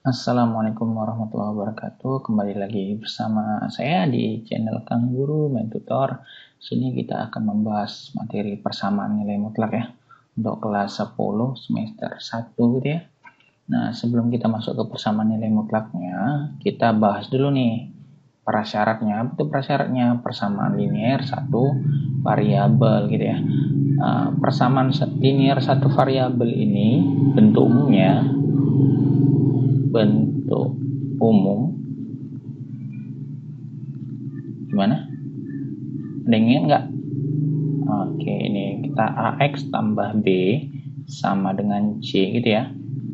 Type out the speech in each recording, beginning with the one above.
Assalamualaikum warahmatullahi wabarakatuh. Kembali lagi bersama saya di channel Kang Guru Main Tutor. Sini kita akan membahas materi persamaan nilai mutlak ya. Untuk kelas 10 semester 1 gitu ya. Nah, sebelum kita masuk ke persamaan nilai mutlaknya, kita bahas dulu nih prasyaratnya. Apa itu prasyaratnya? Persamaan linear satu variabel gitu ya. Persamaan linear satu variabel ini bentuk umum gimana? Ada yang ingat nggak? Oke, ini kita AX tambah B sama dengan C gitu ya,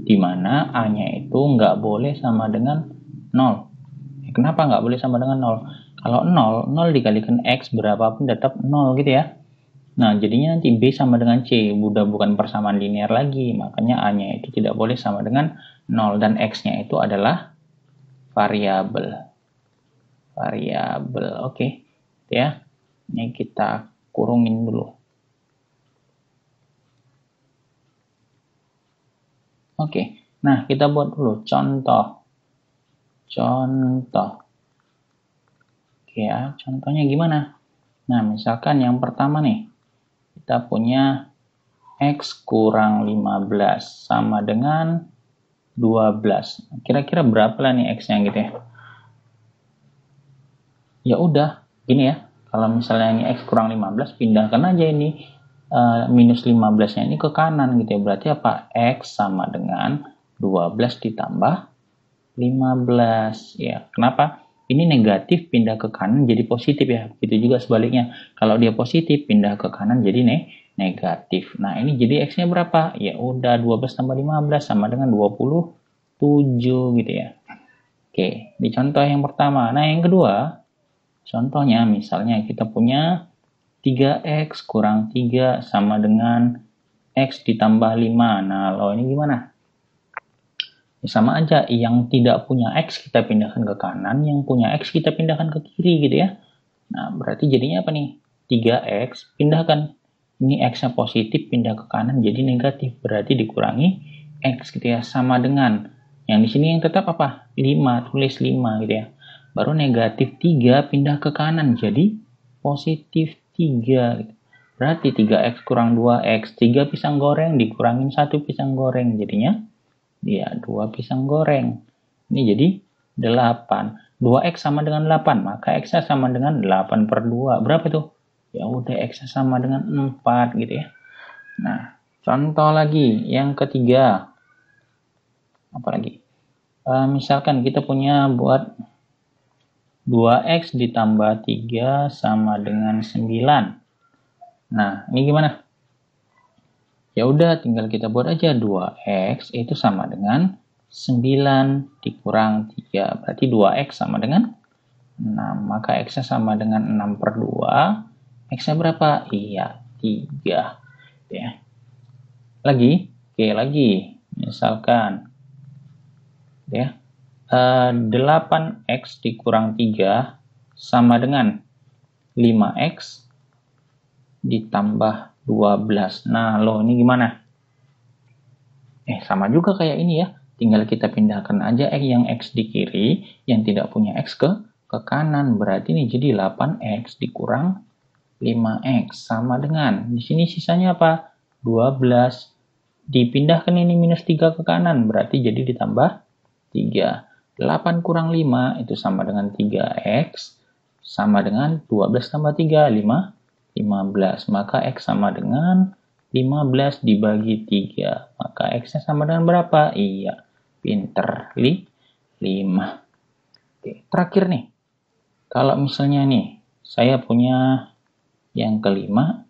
dimana A nya itu nggak boleh sama dengan 0. Kenapa nggak boleh sama dengan 0? Kalau 0 dikalikan X berapapun tetap 0 gitu ya. Nah, jadinya nanti B sama dengan C, udah bukan persamaan linear lagi, makanya A nya itu tidak boleh sama dengan 0, dan X nya itu adalah variabel. Oke ya. Ini kita kurungin dulu. Oke, nah kita buat dulu contoh. Oke ya, contohnya gimana? Nah, misalkan yang pertama nih, kita punya X kurang 15 sama dengan 12. Kira-kira berapa lah nih X-nya gitu ya? Ya udah, gini ya. Kalau misalnya ini X kurang 15, pindahkan aja ini minus 15-nya ini ke kanan gitu ya. Berarti apa? X sama dengan 12 ditambah 15. Ya, kenapa? Ini negatif pindah ke kanan jadi positif ya. Begitu juga sebaliknya. Kalau dia positif pindah ke kanan jadi negatif. Nah, ini jadi X-nya berapa? Ya udah 12 tambah 15 sama dengan 27 gitu ya. Oke, di contoh yang pertama. Nah, yang kedua, contohnya misalnya kita punya 3X kurang 3 sama dengan X ditambah 5. Nah, lo ini gimana? Ya, sama aja, yang tidak punya X kita pindahkan ke kanan, yang punya X kita pindahkan ke kiri gitu ya. Nah, berarti jadinya apa nih? 3X pindahkan. Ini X-nya positif, pindah ke kanan jadi negatif. Berarti dikurangi X gitu ya. Sama dengan, yang di sini yang tetap apa? 5, tulis 5 gitu ya. Baru negatif 3 pindah ke kanan jadi positif 3 gitu. Berarti 3X kurang 2X, 3 pisang goreng dikurangin 1 pisang goreng, jadinya ya 2 pisang goreng. Ini jadi 8. 2X sama dengan 8, maka X-nya sama dengan 8 per 2. Berapa tuh? Ya udah, X-nya sama dengan 4 gitu ya. Nah, contoh lagi yang ketiga. Apa lagi? Misalkan kita punya buat 2X ditambah 3 sama dengan 9. Nah, ini gimana? Ya udah, tinggal kita buat aja 2X itu sama dengan 9 dikurang 3. Berarti 2X sama dengan 6. Maka X-nya sama dengan 6 per 2. X-nya berapa? Iya, 3. Ya. Lagi? Oke, lagi. Misalkan ya, 8X dikurang 3 sama dengan 5X ditambah 12. Nah, lo ini gimana? Sama juga kayak ini ya. Tinggal kita pindahkan aja yang X di kiri, yang tidak punya X ke kanan. Berarti ini jadi 8X dikurang 5X sama dengan, di sini sisanya apa? 12. Dipindahkan ini minus 3 ke kanan, berarti jadi ditambah 3. 8 kurang 5 itu sama dengan 3X, sama dengan 12 tambah 3, 15. Maka X sama dengan 15 dibagi 3. Maka X-nya sama dengan berapa? Iya, pinter. 5. Oke, terakhir nih. Kalau misalnya nih, saya punya yang kelima,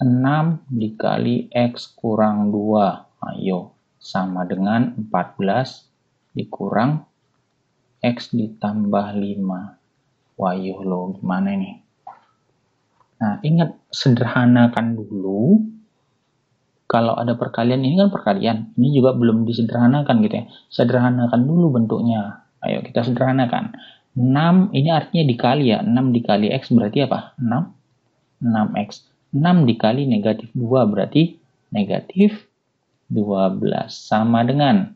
6 dikali X kurang 2. Ayo, sama dengan 14 dikurang X ditambah 5. Wayuh lo, gimana nih? Nah, ingat, sederhanakan dulu. Kalau ada perkalian, ini kan perkalian. Ini juga belum disederhanakan gitu ya. Sederhanakan dulu bentuknya. Ayo kita sederhanakan. 6 ini artinya dikali ya. 6 dikali X berarti apa? 6X. 6 dikali negatif 2 berarti negatif 12. Sama dengan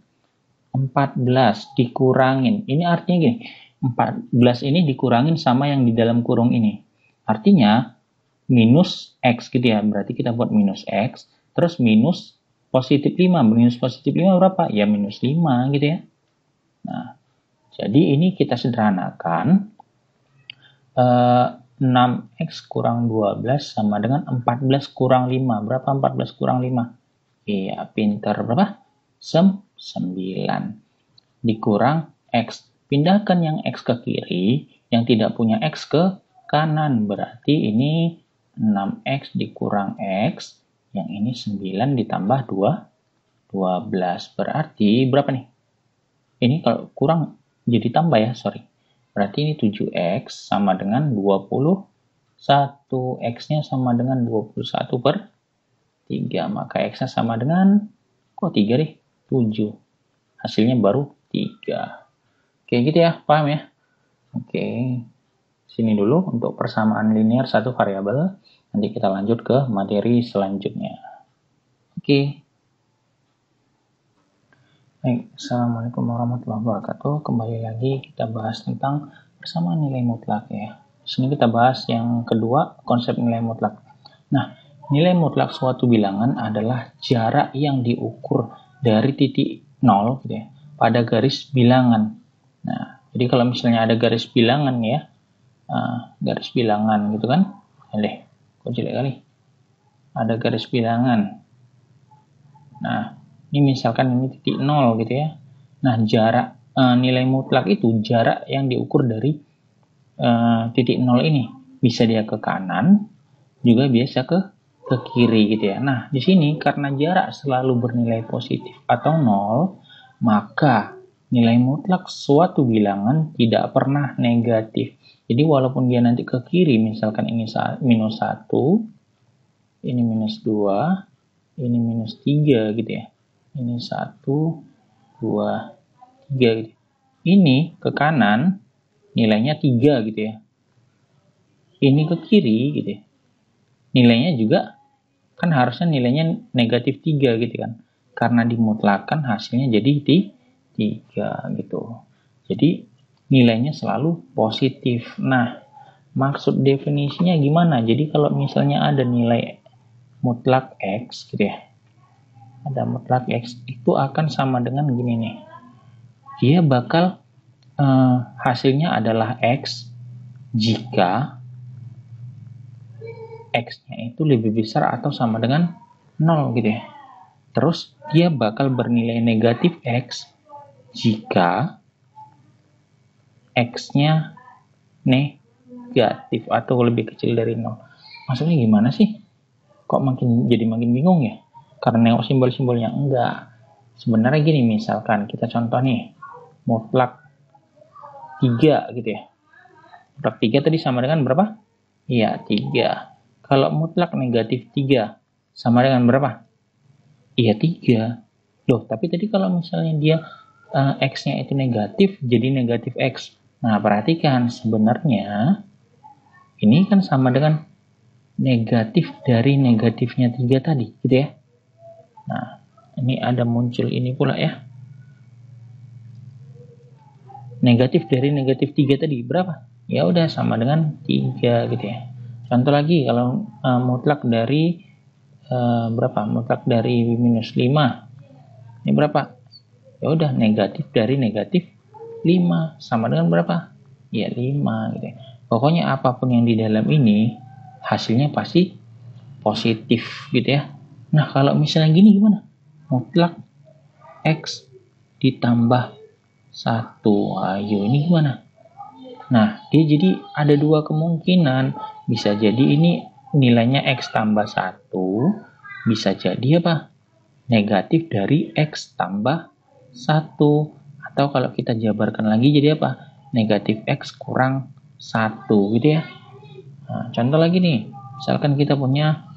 14 dikurangin. Ini artinya gini, 14 ini dikurangin sama yang di dalam kurung ini. Artinya minus X gitu ya. Berarti kita buat minus X. Terus minus positif 5. Minus positif 5 berapa? Ya minus 5 gitu ya. Nah, jadi ini kita sederhanakan. 6X kurang 12 sama dengan 14 kurang 5. Berapa 14 kurang 5? Iya, pinter. Berapa? 9. Dikurang X. Pindahkan yang X ke kiri, yang tidak punya X ke kanan. Berarti ini 6X dikurang X, yang ini 9 ditambah 12. Berarti berapa nih? Ini kalau kurang jadi tambah ya, sorry. Berarti ini 7X sama dengan 21. X-nya sama dengan 21 per 3. Maka X-nya sama dengan, kok 3 deh? 7. Hasilnya baru 3. Oke gitu ya, paham ya? Oke, sini dulu untuk persamaan linear satu variabel. Nanti kita lanjut ke materi selanjutnya. Oke. Baik, Assalamualaikum warahmatullahi wabarakatuh. Kembali lagi kita bahas tentang persamaan nilai mutlak ya. Di sini kita bahas yang kedua, konsep nilai mutlak. Nah, nilai mutlak suatu bilangan adalah jarak yang diukur dari titik 0 gitu ya, pada garis bilangan. Nah, jadi kalau misalnya ada garis bilangan ya, garis bilangan gitu kan, kok jelek kali. Ada garis bilangan. Nah, ini misalkan ini titik 0 gitu ya. Nah, jarak nilai mutlak itu jarak yang diukur dari titik 0 ini. Bisa dia ke kanan, juga biasa ke kiri gitu ya. Nah, di sini karena jarak selalu bernilai positif atau 0, maka nilai mutlak suatu bilangan tidak pernah negatif. Jadi walaupun dia nanti ke kiri, misalkan ini minus 1, ini minus 2, ini minus 3 gitu ya. Ini 1, 2, 3 gitu. Ini ke kanan, nilainya 3 gitu ya. Ini ke kiri gitu ya. Nilainya juga kan harusnya nilainya negatif 3 gitu kan. Karena dimutlakan hasilnya jadi 3 gitu. Jadi nilainya selalu positif. Nah, maksud definisinya gimana? Jadi kalau misalnya ada nilai mutlak X gitu ya. Ada mutlak X itu akan sama dengan gini nih. Dia bakal hasilnya adalah X jika X-nya itu lebih besar atau sama dengan 0 gitu ya. Terus dia bakal bernilai negatif X jika X-nya negatif atau lebih kecil dari 0. Maksudnya gimana sih? Kok jadi makin bingung ya? Karena nengok simbol-simbolnya. Enggak. Sebenarnya gini, misalkan kita contoh nih. Mutlak 3 gitu ya. Mutlak 3 tadi sama dengan berapa? Iya, 3. Kalau mutlak negatif 3 sama dengan berapa? Iya, 3. Loh, tapi tadi kalau misalnya dia X-nya itu negatif, jadi negatif X. Nah, perhatikan, sebenarnya ini kan sama dengan negatif dari negatifnya 3 tadi, gitu ya. Nah, ini ada muncul ini pula ya. Negatif dari negatif 3 tadi, berapa? Ya udah, sama dengan 3, gitu ya. Contoh lagi, kalau mutlak dari berapa? Mutlak dari minus 5. Ini berapa? Ya udah, negatif dari negatif 5 sama dengan berapa? Ya 5 gitu ya. Pokoknya apapun yang di dalam ini hasilnya pasti positif gitu ya. Nah, kalau misalnya gini gimana? Mutlak X ditambah 1. Ayo, ini gimana? Nah, dia jadi ada dua kemungkinan. Bisa jadi ini nilainya X tambah 1. Bisa jadi apa? Negatif dari X tambah 1. Atau kalau kita jabarkan lagi jadi apa? Negatif X kurang 1 gitu ya. Nah, contoh lagi nih. Misalkan kita punya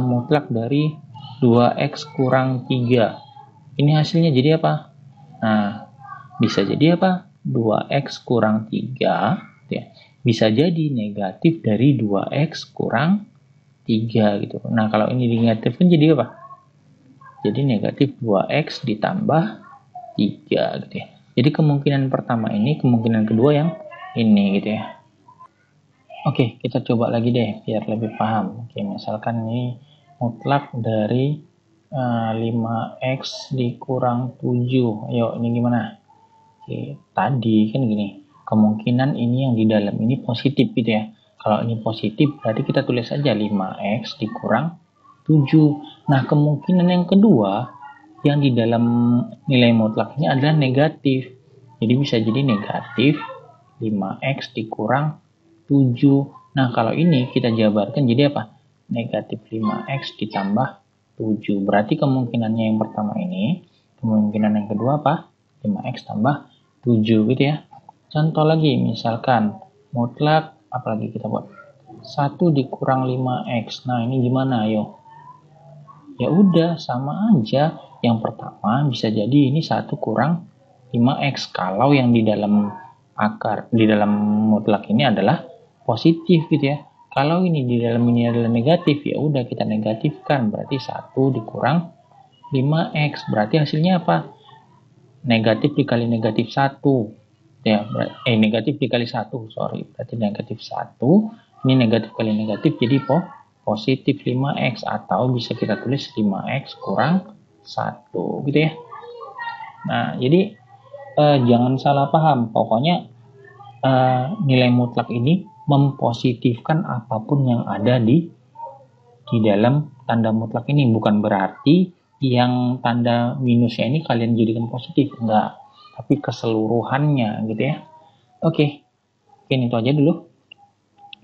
mutlak dari 2X kurang 3. Ini hasilnya jadi apa? Nah, bisa jadi apa? 2X kurang 3. Ya. Bisa jadi negatif dari 2X kurang 3 gitu. Nah, kalau ini negatif kan jadi apa? Jadi negatif 2X ditambah 3 gitu ya. Jadi kemungkinan pertama ini, kemungkinan kedua yang ini gitu ya. Oke, kita coba lagi deh biar lebih paham. Oke, misalkan ini mutlak dari 5x dikurang 7. Ayo, ini gimana? Oke, tadi kan gini, kemungkinan ini yang di dalam ini positif gitu ya. Kalau ini positif, berarti kita tulis aja 5x dikurang 7. Nah, kemungkinan yang kedua, yang di dalam nilai mutlak ini adalah negatif. Jadi bisa jadi negatif 5x dikurang 7. Nah, kalau ini kita jabarkan jadi apa? Negatif 5x ditambah 7. Berarti kemungkinannya yang pertama ini, kemungkinan yang kedua apa? 5x tambah 7 gitu ya. Contoh lagi, misalkan mutlak, apalagi kita buat 1 dikurang 5x. Nah, ini gimana? Ayo. Ya udah, sama aja. Yang pertama bisa jadi ini 1 kurang 5x. Kalau yang di dalam akar, di dalam mutlak ini adalah positif gitu ya. Kalau ini di dalam ini adalah negatif, ya udah kita negatifkan. Berarti 1 dikurang 5x. Berarti hasilnya apa? Negatif dikali negatif 1. Ya, negatif dikali 1, sorry. Berarti negatif 1. Ini negatif kali negatif, jadi positif 5x. Atau bisa kita tulis 5x kurang 1 gitu ya. Nah, jadi jangan salah paham. Pokoknya nilai mutlak ini mempositifkan apapun yang ada di dalam tanda mutlak ini. Bukan berarti yang tanda minusnya ini kalian jadikan positif, enggak. Tapi keseluruhannya gitu ya. Oke, mungkin itu aja dulu.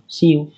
See you.